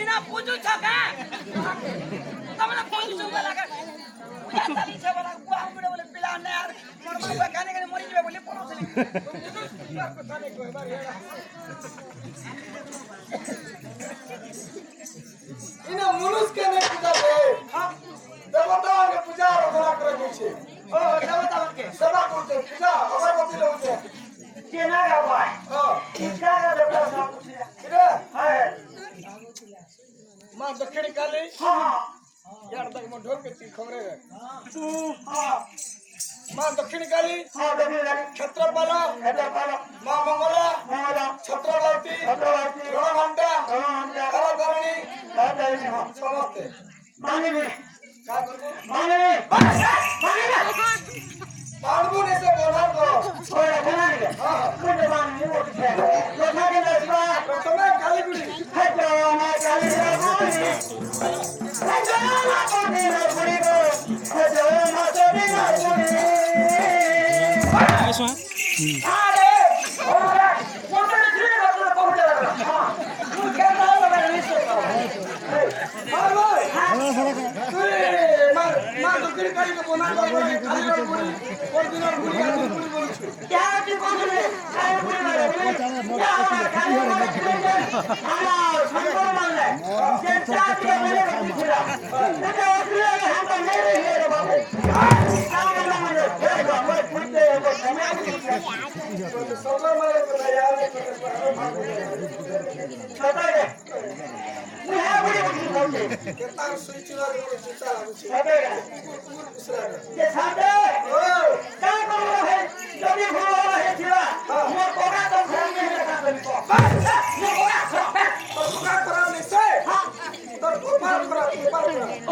इना पूजू छका तमला पूजू लगा पूजा चली छ बला बुआ हमरे बोले पिला ने यार मोर बाबा खाने के मरी जबे बोले परो चली इना मनुष्य के ने पूजा दे देवता के पूजा रखला करे छै ओ देवता के सेवा करते पूजा अगरबत्ती लौटे के ना गावा हां किसका का देवता सब पूछा रे है मां दक्षिणी काली हां यार तक मन ढोल के ती खबरे है हां मां दक्षिणी काली हां देवी लागी छत्रपाल मां मंगला छत्रवती रणघंटा करधरणी समस्ते माने में का करबो माने मानबो ने से बोला को ओए बोला ने हां मुझे माने वो के लोथा के लसवा प्रथमे काली गुड़ी है तो ना काली गुड़ी है तो ना कोनी ना गुड़ी को है तो ना कोनी ना गुड़ी ऐसा अरे ओरा वो तो नहीं रहा तो पहुंच रहा हां तू क्या ना लगा नहीं सो मार भाई मार मां दक्षिणी काली को बोला को काली गुड़ी और दिन गुड़ी का गुड़ी बोल क्या की बोल रहे काय गुड़ी मारे क्या खाली हां संतो मान ले ये चार के मेरे को दिखला तो असली हम तो नहीं रहे रे बाबू क्या मान ले ये बाबू पूछते हैं तो समय सोलर मारे को यार पता है मैं बड़ी बोलते केतार सुई चुरा को चिता लागु छे पता है ये साथे ओ क्या कर रहे हैं जब ये हो रहा है छिवा मोर कोड़ा तो घर में लगा दे को ये कोड़ा तो सुगा करा नहीं से हां तो कुमार करा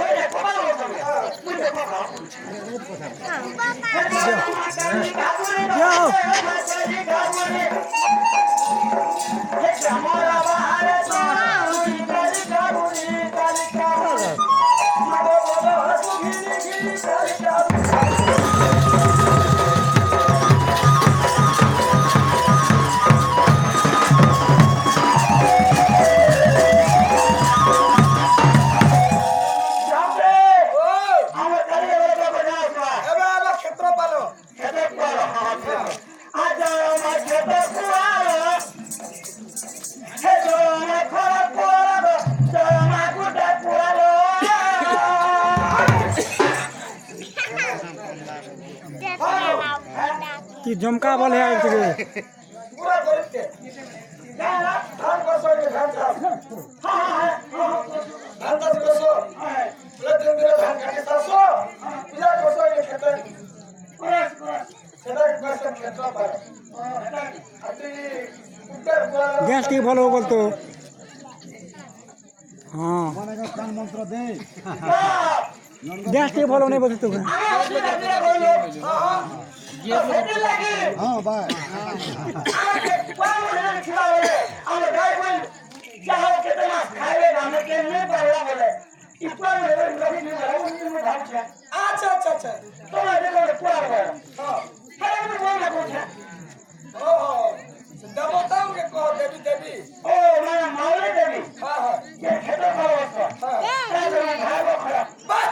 ओए कोड़ा हो गया मुझे कोड़ा ये हमारा बाहर तो काली काली काली काली बोलो बोलो गिरी गिरी काली काली कि जमका बोल है एक पूरा गरीब के धान को सो धान का धान का सो प्लेट दिन धान काटे सो पूजा को सो ये खेत पूरा सेदा बस खेत पर अति उत्तर गैस की फॉलो बोल तो हाँ कान मंत्र दे गैस की फॉलो नहीं बोलते तो हाँ भाई ইপুরা মেরে গলি নিয়ে যাও উনি ধানছে আচ্ছা আচ্ছা আচ্ছা তোমার দেখো পুরা করে হ্যাঁ হ্যাঁ আমি বলনা কোথা ও দেবতাকে কহ দেবী দেবী ও মানে মাওলে দেবী হ্যাঁ হ্যাঁ যে খেতে খাওয়া হ্যাঁ তাই তোমার ভালো খারাপ বাহ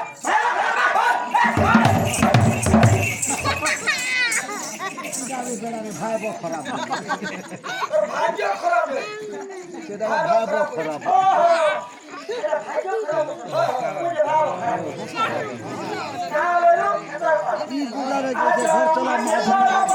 যাবে বেড়ারে ভাই বড় খারাপ তোর ভাগ্য খারাপ রে সেটা ভাই বড় খারাপ ও এটা ভাইও খারাপ বুঝে ভালো খারাপ না হলো এটা কি গুলারে গেছে ঘর চলা মাঝে